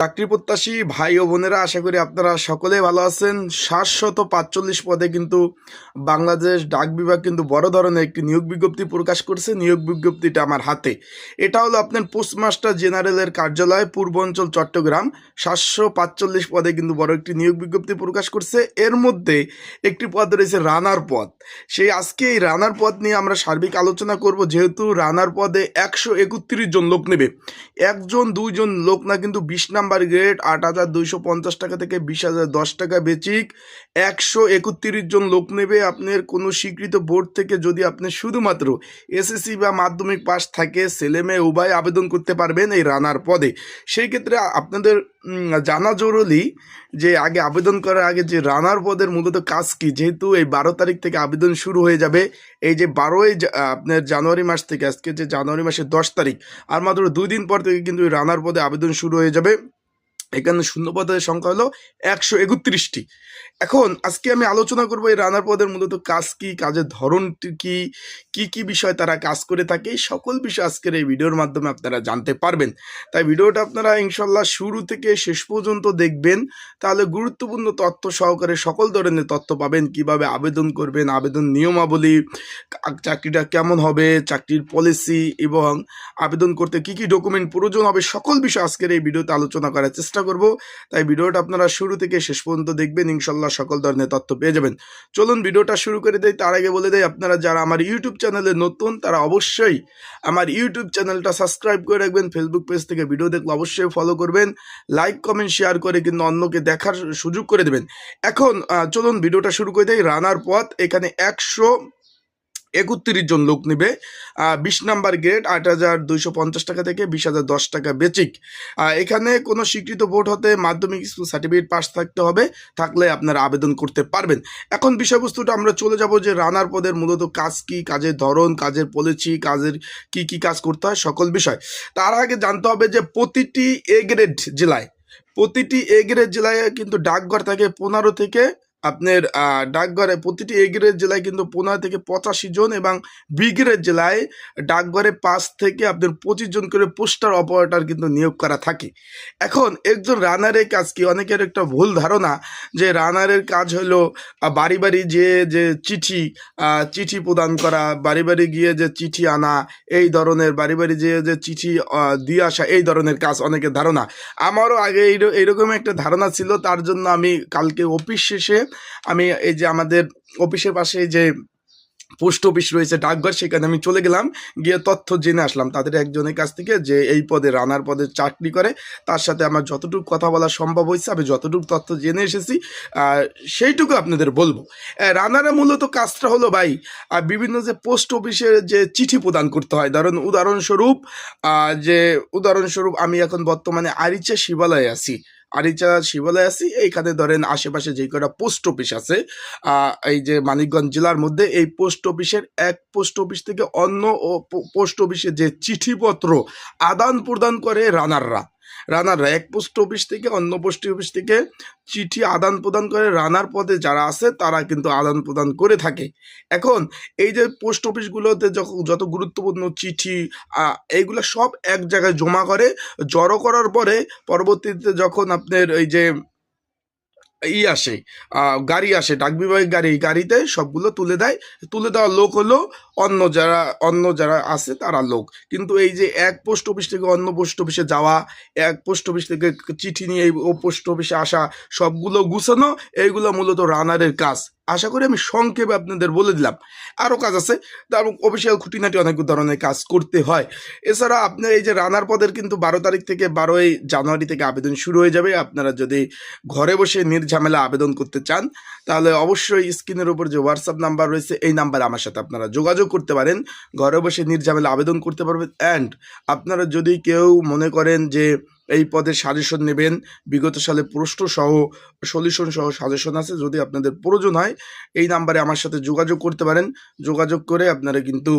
চাকরি প্রত্যাশী ভাই ও বোনেরা, আশা করি আপনারা সকলে ভালো আছেন। ৭৪৫ পদে কিন্তু বাংলাদেশ ডাক বিভাগ কিন্তু বড় ধরনের একটি নিয়োগ বিজ্ঞপ্তি প্রকাশ করছে। নিয়োগ বিজ্ঞপ্তিটা আমার হাতে। এটা হলো আপনার পোস্টমাস্টার জেনারেলের কার্যালয়, পূর্বাঞ্চল, চট্টগ্রাম। ৭৪৫ পদে কিন্তু বড় একটি নিয়োগ বিজ্ঞপ্তি প্রকাশ করছে। এর মধ্যে একটি পদ রয়েছে রানার পদ। আজকে এই রানার পদ নিয়ে আমরা সার্বিক আলোচনা করব। যেহেতু রানার পদে ১৩১ জন লোক নেবে, একজন দুইজন লোক না, কিন্তু ২০ নাম্বার গ্রেড ৮,২৫০ টাকা থেকে ২০,০১০ টাকা বেচিক ১৩১ জন লোক নেবে। আপনার কোনো স্বীকৃত বোর্ড থেকে যদি আপনি শুধুমাত্র এসএসসি বা মাধ্যমিক পাস থাকে, ছেলে মেয়ে উভয় আবেদন করতে পারবেন এই রানার পদে। সেই ক্ষেত্রে আপনাদের জানা জরুরি যে আগে আবেদন করার আগে যে রানার পদের মূলত কাজ কি। যেহেতু এই ১২ তারিখ থেকে আবেদন শুরু হয়ে যাবে, এই যে ১২ই আপনার জানুয়ারি মাস থেকে, আজকে যে জানুয়ারি মাসের ১০ তারিখ, আর মাত্র ২ দিন পর থেকে কিন্তু এই রানার পদে আবেদন শুরু হয়ে যাবে। এখানে শূন্য পদের সংখ্যা হলো ১৩১টি। এখন আজকে আমি আলোচনা করবো এই রানার পদের মূলত কাজ কি, কাজের ধরনটি কি, কি কি বিষয় তারা কাজ করে থাকে, এই সকল বিষয় আজকের এই ভিডিওর মাধ্যমে আপনারা জানতে পারবেন। তাই ভিডিওটা আপনারা ইনশাল্লাহ শুরু থেকে শেষ পর্যন্ত দেখবেন, তাহলে গুরুত্বপূর্ণ তথ্য সহকারে সকল ধরনের তথ্য পাবেন। কিভাবে আবেদন করবেন, আবেদন নিয়মাবলী, চাকরিটা কেমন হবে, চাকরির পলিসি এবং আবেদন করতে কি কি ডকুমেন্ট প্রয়োজন হবে, সকল বিষয় আজকের এই ভিডিওতে আলোচনা করার চেষ্টা করব। তাই ভিডিওটা আপনারা শুরু থেকে শেষ পর্যন্ত দেখবেন, ইনশাল্লাহ সকল ধরনের তথ্য পেয়ে যাবেন। চলুন ভিডিওটা শুরু করে দেই। তার আগে বলে দেই, আপনারা যারা আমার ইউটিউব চ্যানেলে নতুন, তারা অবশ্যই আমার ইউটিউব চ্যানেলটা সাবস্ক্রাইব করে রাখবেন। ফেসবুক পেজ থেকে ভিডিও দেখলে অবশ্যই ফলো করবেন, লাইক কমেন্ট শেয়ার করে কিন্তু অন্যকে দেখার সুযোগ করে দেবেন। এখন চলুন ভিডিওটা শুরু করে দেই। রানার পথ, এখানে ১৩১ জন লোক নেবে। ২০ নাম্বার গ্রেড ৮,২৫০ টাকা থেকে ২০,০১০ টাকা বেচিক। এখানে কোনো স্বীকৃত বোর্ড হতে মাধ্যমিক স্কুল সার্টিফিকেট পাস থাকতে হবে, থাকলে আপনারা আবেদন করতে পারবেন। এখন বিষয়বস্তুটা আমরা চলে যাব যে রানার পদের মূলত কাজ কি, কাজের ধরন, কাজের পলিসি, কাজের কি কি কাজ করতে হয়, সকল বিষয়। তার আগে জানতে হবে যে প্রতিটি এ গ্রেড জেলায় কিন্তু ডাকঘর থাকে ১৫ থেকে আপনার ডাকঘরে, প্রতিটি এ গ্রেড জেলায় কিন্তু ১৫ থেকে ৮৫ জন, এবং বি গ্রেড জেলায় ডাকঘরে ৫ থেকে আপনার ২৫ জন করে পোস্টাল অপারেটর কিন্তু নিয়োগ করা থাকে। এখন একজন রানারের কাজ কি, অনেকের একটা ভুল ধারণা যে রানারের কাজ হলো বাড়ি বাড়ি যেয়ে যে চিঠি প্রদান করা, বাড়ি বাড়ি গিয়ে যে চিঠি আনা, এই ধরনের বাড়ি বাড়ি যেয়ে যে চিঠি দিয়ে আসা, এই ধরনের কাজ অনেকের ধারণা। আমারও আগে এইরকম একটা ধারণা ছিল। তার জন্য আমি কালকে অফিস শেষে আমি এই যে আমাদের অফিসের পাশে যে পোস্ট অফিস রয়েছে, ডাকঘর, সেখানে আমি চলে গেলাম, গিয়ে তথ্য জেনে আসলাম তাদের একজনের কাছ থেকে যে এই পদে রানার পদে চাকরি করে। তার সাথে আমার যতটুকু কথা বলা সম্ভব হয়েছে, আমি যতটুকু তথ্য জেনে এসেছি সেইটুকু আপনাদের বলবো। রানারের মূলত কাজটা হলো ভাই, বিভিন্ন যে পোস্ট অফিসের যে চিঠি প্রদান করতে হয়, উদাহরণস্বরূপ আমি এখন বর্তমানে আরিচা শিবালয়ে আছি। এইখানে ধরেন আশেপাশে যে কটা পোস্ট অফিস আছে, এই যে মানিকগঞ্জ জেলার মধ্যে, এই পোস্ট অফিসের এক পোস্ট অফিস থেকে অন্য পোস্ট অফিসে যে চিঠিপত্র আদান প্রদান করে রানাররা এক পোস্ট অফিস থেকে অন্য পোস্ট অফিস থেকে চিঠি আদান প্রদান করে, রানার পদে যারা আছে তারা কিন্তু আদান প্রদান করে থাকে। এখন এই যে পোস্ট অফিসগুলোতে যত গুরুত্বপূর্ণ চিঠি, এইগুলো সব এক জায়গায় জড়ো করার পরে পরবর্তীতে যখন আপনার এই যে আসে, গাড়ি আসে, ডাক বিভাগের গাড়িতে সবগুলো তুলে দেওয়ার লোক হলো অন্য যারা আছে তারা লোক। কিন্তু এই যে এক পোস্ট অফিস থেকে অন্য পোস্ট অফিসে যাওয়া, এক পোস্ট অফিস থেকে চিঠি নিয়ে এই পোস্ট অফিসে আসা, সবগুলো গুছানো, এইগুলো মূলত রানারের কাজ। আশা করি আমি সংক্ষেপে আপনাদের বলে দিলাম। আরও কাজ আছে, তার অফিসিয়াল খুঁটিনাটি অনেক ধরনের কাজ করতে হয়। এছাড়া আপনার এই যে রানার পদের কিন্তু ১২ তারিখ থেকে ১২ই জানুয়ারি থেকে আবেদন শুরু হয়ে যাবে। আপনারা যদি ঘরে বসে নির্ঝামেলা আবেদন করতে চান, তাহলে অবশ্যই স্ক্রিনের উপর যে হোয়াটসঅ্যাপ নাম্বার রয়েছে, এই নাম্বারে আমার সাথে আপনারা যোগাযোগ করতে পারেন, ঘরে বসে নির্ঝামেলা আবেদন করতে পারবেন। অ্যান্ড আপনারা যদি কেউ মনে করেন যে এই পদের সাজেশন নেবেন, বিগত সালে প্রশ্ন সহ সলিউশন সহ সাজেশন আছে, যদি আপনাদের প্রয়োজন হয় এই নাম্বারে আমার সাথে যোগাযোগ করতে পারেন। যোগাযোগ করে আপনারা কিন্তু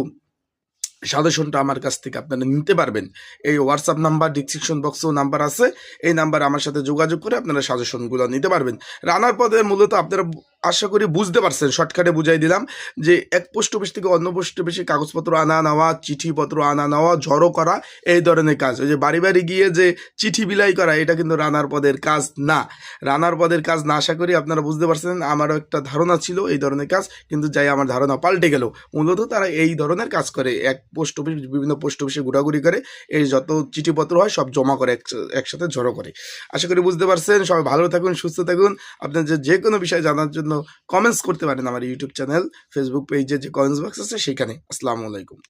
সাজেশনটা আমার কাছ থেকে আপনারা নিতে পারবেন। এই হোয়াটসঅ্যাপ নাম্বার ডিসক্রিপশন বক্সেও নাম্বার আছে, এই নাম্বারে আমার সাথে যোগাযোগ করে আপনারা সাজেশনগুলো নিতে পারবেন। রানার পদে মূলত আপনারা আশা করি বুঝতে পারছেন, শর্টকাটে বুঝাই দিলাম যে এক পোস্ট অফিস থেকে অন্য পোস্ট অফিসে কাগজপত্র আনা নেওয়া, চিঠিপত্র আনা নেওয়া, জড়ো করা, এই ধরনের কাজ। ওই যে বাড়ি বাড়ি গিয়ে যে চিঠি বিলাই করা, এটা কিন্তু রানার পদের কাজ না। রানার পদের কাজ না, আশা করি আপনারা বুঝতে পারছেন। আমারও একটা ধারণা ছিল এই ধরনের কাজ, কিন্তু যাই আমার ধারণা পাল্টে গেল। মূলত তারা এই ধরনের কাজ করে, এক পোস্ট অফিস বিভিন্ন পোস্ট অফিসে ঘোরাঘুরি করে এই যত চিঠিপত্র হয় সব জমা করে একসাথে জড়ো করে। আশা করি বুঝতে পারছেন। সবাই ভালো থাকুন, সুস্থ থাকুন। আপনার যে কোনো বিষয় জানার জন্য কমেন্টস করতে পারেন আমার ইউটিউব চ্যানেল, ফেসবুক পেজে যে কমেন্টস বক্স আছে সেখানে। আসসালামু আলাইকুম।